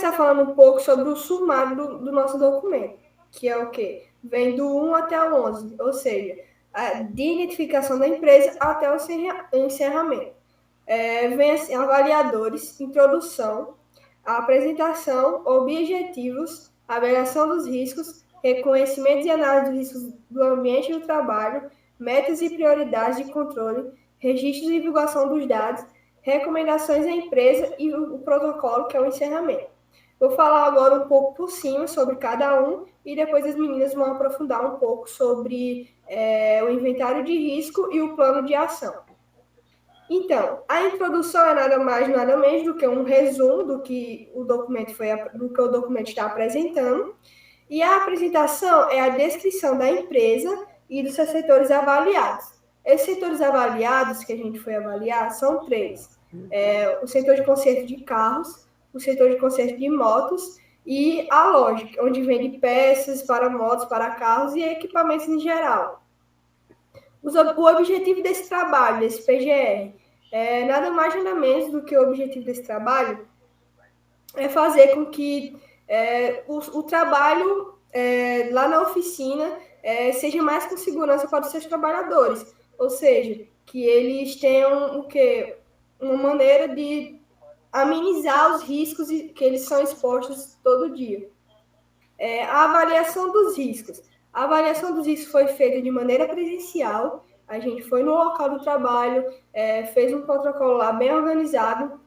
começar falando um pouco sobre o sumário do nosso documento, que é o quê? Vem do 1 até o 11, ou seja, de identificação da empresa até o encerramento. Vem assim, avaliadores, introdução, a apresentação, objetivos, avaliação dos riscos, reconhecimento e análise dos riscos do ambiente do trabalho, metas e prioridades de controle, registro e divulgação dos dados, recomendações à empresa e o protocolo, que é o encerramento. Vou falar agora um pouco por cima sobre cada um e depois as meninas vão aprofundar um pouco sobre o inventário de risco e o plano de ação. Então, a introdução é nada mais, nada menos do que um resumo do que o documento está apresentando. E a apresentação é a descrição da empresa e dos seus setores avaliados. Esses setores avaliados que a gente foi avaliar são 3. O setor de conserto de carros, o setor de conserto de motos e a loja, onde vende peças para motos, para carros e equipamentos em geral. O objetivo desse trabalho, desse PGR, nada mais nada menos do que o objetivo desse trabalho é fazer com que o trabalho lá na oficina seja mais com segurança para os seus trabalhadores, ou seja, que eles tenham o quê? Uma maneira de amenizar os riscos que eles são expostos todo dia. A avaliação dos riscos. A avaliação dos riscos foi feita de maneira presencial. A gente foi no local do trabalho, fez um protocolo lá bem organizado,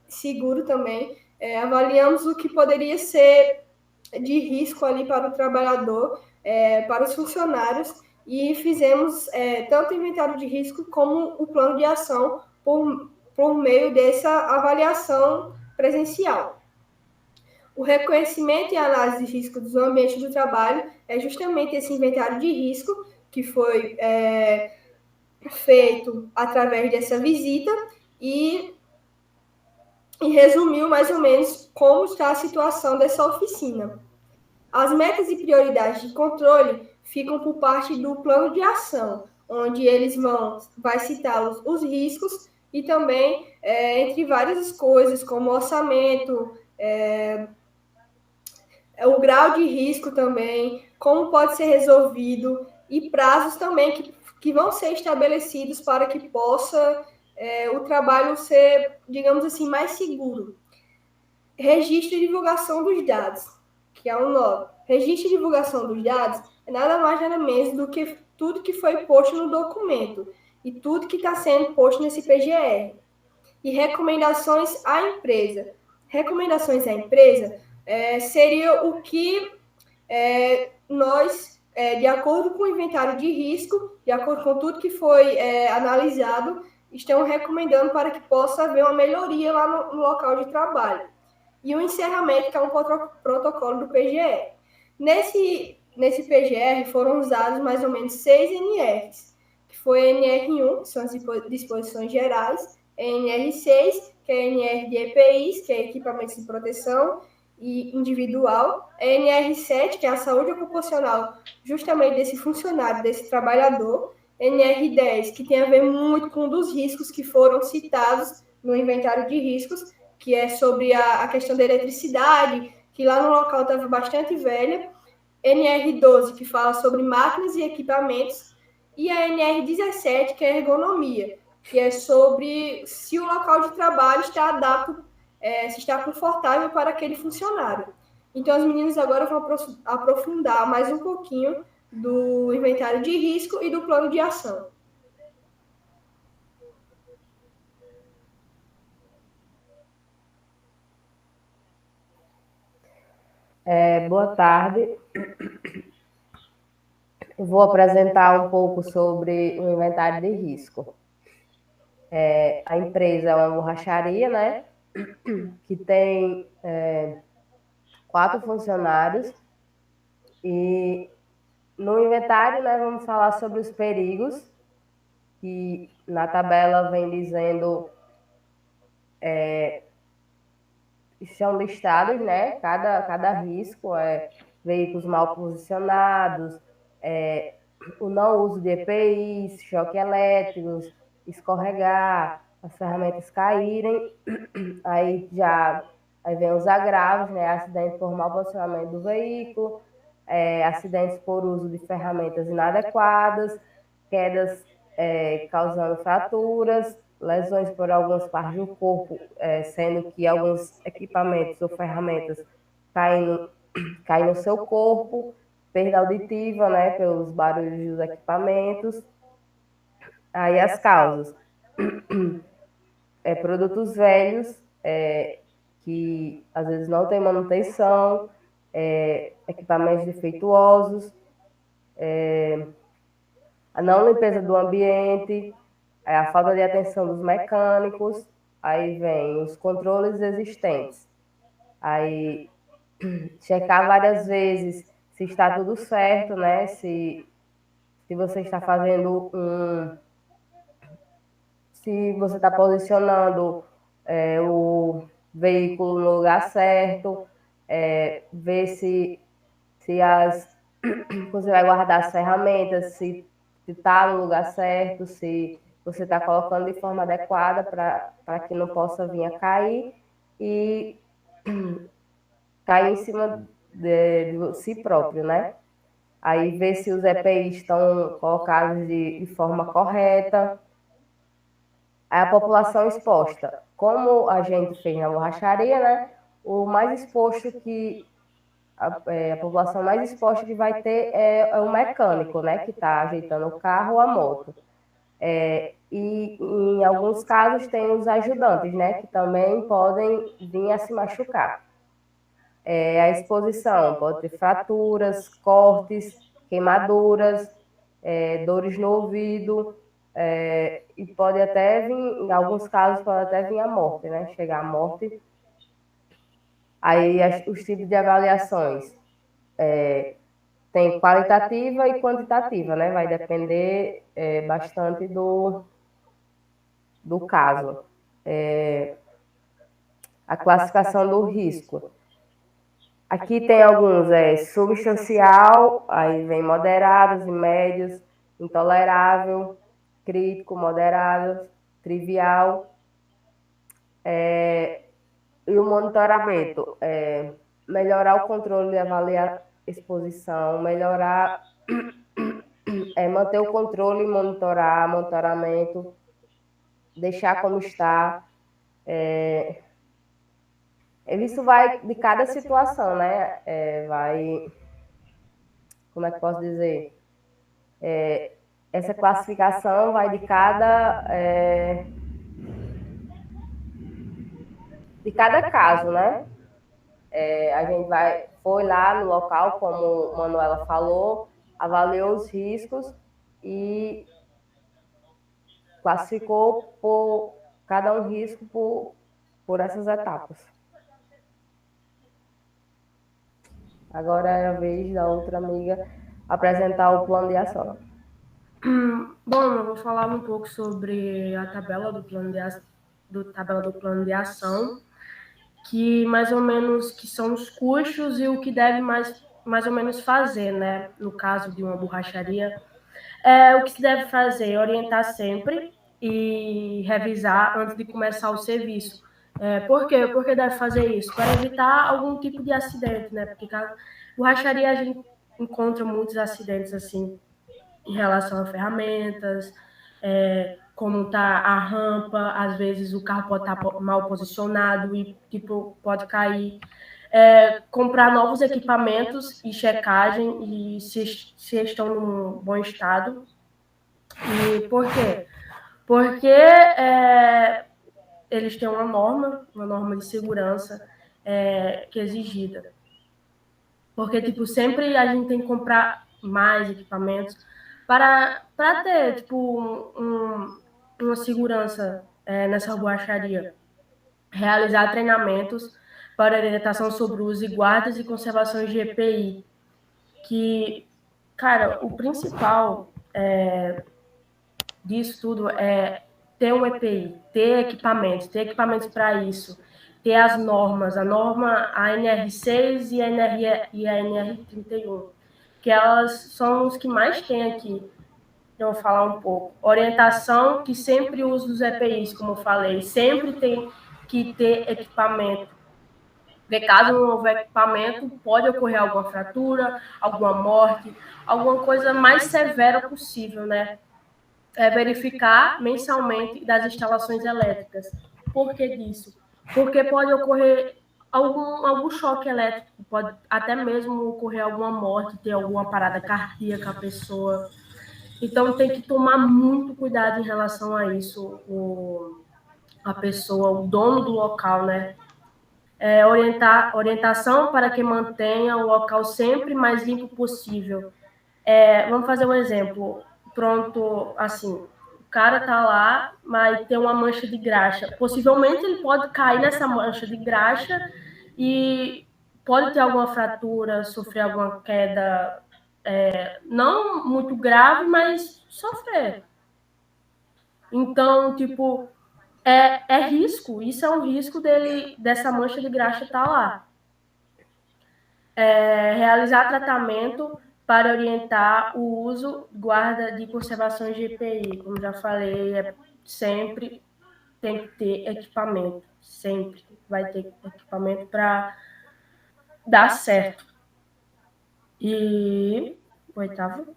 seguro também. Avaliamos o que poderia ser de risco ali para o trabalhador, para os funcionários, e fizemos tanto o inventário de risco como o plano de ação por meio dessa avaliação presencial. O reconhecimento e análise de risco dos ambientes do trabalho é justamente esse inventário de risco que foi feito através dessa visita e resumiu mais ou menos como está a situação dessa oficina. As metas e prioridades de controle ficam por parte do plano de ação, onde eles vai citar os riscos e também, entre várias coisas, como orçamento, o grau de risco também, como pode ser resolvido e prazos também que vão ser estabelecidos para que possa o trabalho ser, digamos assim, mais seguro. Registro e divulgação dos dados, que é o 9. Registro e divulgação dos dados é nada mais nada menos do que tudo que foi posto no documento e tudo que está sendo posto nesse PGR. E recomendações à empresa. Recomendações à empresa seria o que nós, de acordo com o inventário de risco, de acordo com tudo que foi analisado, estamos recomendando para que possa haver uma melhoria lá no local de trabalho. E o encerramento, que é um protocolo do PGR. Nesse PGR foram usados mais ou menos 6 NRs, que foi a NR1, que são as disposições gerais, a NR6, que é a NR de EPIs, que é equipamentos de proteção e individual, a NR7, que é a saúde ocupacional justamente desse funcionário, desse trabalhador, NR10, que tem a ver muito com um dos riscos que foram citados no inventário de riscos, que é sobre a questão da eletricidade, que lá no local estava bastante velha, NR12, que fala sobre máquinas e equipamentos, e a NR17, que é ergonomia, que é sobre se o local de trabalho está adaptado, se está confortável para aquele funcionário. Então, as meninas agora vão aprofundar mais um pouquinho do inventário de risco e do plano de ação. Boa tarde. Eu vou apresentar um pouco sobre o inventário de risco. A empresa é uma borracharia, né? Que tem 4 funcionários. E no inventário, né, vamos falar sobre os perigos, que na tabela vem dizendo são listados, né? Cada risco veículos mal posicionados, o não uso de EPIs, choque elétricos, escorregar, as ferramentas caírem. Aí já Aí vem os agravos, né? Acidente por mau posicionamento do veículo, acidentes por uso de ferramentas inadequadas, quedas causando fraturas, lesões por algumas partes do corpo, sendo que alguns equipamentos ou ferramentas caem no seu corpo, perda auditiva, né, pelos barulhos dos equipamentos. Aí as causas. Produtos velhos, que às vezes não tem manutenção, equipamentos defeituosos, a não limpeza do ambiente, a falta de atenção dos mecânicos, aí vem os controles existentes. Aí checar várias vezes se está tudo certo, né? Se você está fazendo se você está posicionando o veículo no lugar certo, ver se você vai guardar as ferramentas, se está no lugar certo, se você está colocando de forma adequada para que não possa vir a cair e cair em cima de si próprio, né? Aí ver se os EPIs estão colocados de forma correta. A população exposta. Como a gente fez na borracharia, né? O mais exposto que a população mais exposta que vai ter é o mecânico, né? Que está ajeitando o carro ou a moto. E em alguns casos tem os ajudantes, né? Que também podem vir a se machucar. A exposição pode ter fraturas, cortes, queimaduras, dores no ouvido, e pode até vir, em alguns casos, pode até vir a morte, né? Chegar à morte. Aí os tipos de avaliações tem qualitativa e quantitativa, né? Vai depender bastante do caso. A classificação do risco. Aqui tem alguns, substancial, aí vem moderados e médios, intolerável, crítico, moderado, trivial. E o monitoramento, melhorar o controle e avaliar exposição, melhorar, manter o controle e monitoramento, deixar como está. Isso vai de cada situação, né? Como é que posso dizer? Essa classificação vai de cada caso, né? A gente foi lá no local, como a Manuela falou, avaliou os riscos e classificou por cada um risco por essas etapas. Agora é a vez da outra amiga apresentar o plano de ação. Bom, eu vou falar um pouco sobre a tabela do plano de ação, que mais ou menos que são os custos e o que deve mais ou menos fazer, né? No caso de uma borracharia, o que se deve fazer é orientar sempre e revisar antes de começar o serviço. Por quê? Por que deve fazer isso? Para evitar algum tipo de acidente, né? Porque borracharia a gente encontra muitos acidentes assim em relação a ferramentas, como está a rampa, às vezes o carro pode estar mal posicionado e tipo, pode cair. Comprar novos equipamentos e checagem e se estão num bom estado. E por quê? Porque eles têm uma norma de segurança que é exigida. Porque tipo, sempre a gente tem que comprar mais equipamentos para ter tipo, uma segurança nessa borracharia. Realizar treinamentos para orientação sobre o uso e guardas e conservação de EPI. Que, cara, o principal disso tudo é ter um EPI, ter equipamentos para isso, ter as normas, a norma ANR6 e a NR31, que elas são os que mais tem aqui. Eu vou falar um pouco. Orientação, que sempre usa os EPIs, como eu falei, sempre tem que ter equipamento Porque caso não houver equipamento, pode ocorrer alguma fratura, alguma morte, alguma coisa mais severa possível, né? Verificar mensalmente das instalações elétricas. Por que disso? Porque pode ocorrer algum choque elétrico, pode até mesmo ocorrer alguma morte, ter alguma parada cardíaca a pessoa. Então tem que tomar muito cuidado em relação a isso, a pessoa, o dono do local, né? Orientação para que mantenha o local sempre mais limpo possível. Vamos fazer um exemplo. Pronto, assim, o cara tá lá, mas tem uma mancha de graxa. Possivelmente ele pode cair nessa mancha de graxa e pode ter alguma fratura, sofrer alguma queda, não muito grave, mas sofrer. Então, tipo, é risco. Isso é um risco dessa mancha de graxa estar lá. Realizar tratamento para orientar o uso, guarda de conservação de EPI. Como já falei, sempre tem que ter equipamento. Sempre vai ter equipamento para dar certo. E o oitavo,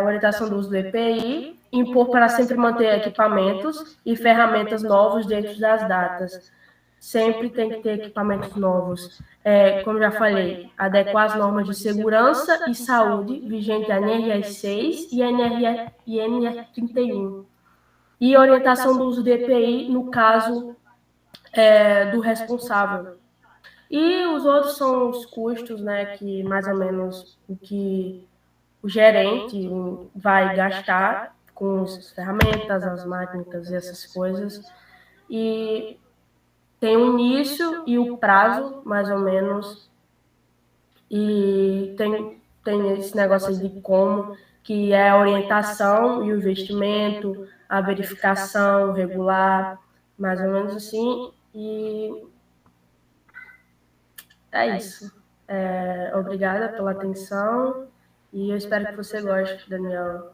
orientação do uso do EPI, impor para sempre manter equipamentos e ferramentas novos dentro das datas. Sempre tem que ter equipamentos novos. Como já falei, adequar as normas de segurança e saúde vigente a NRS 6 e NR 31. E orientação do uso do EPI no caso do responsável. E os outros são os custos, né, que mais ou menos o que o gerente vai gastar com as ferramentas, as máquinas e essas coisas. E tem o início e o prazo, mais ou menos, e tem esse negócio aí de como, que é a orientação e o investimento, a verificação regular, mais ou menos assim, e é isso. Obrigada pela atenção, e eu espero que você goste, Daniel.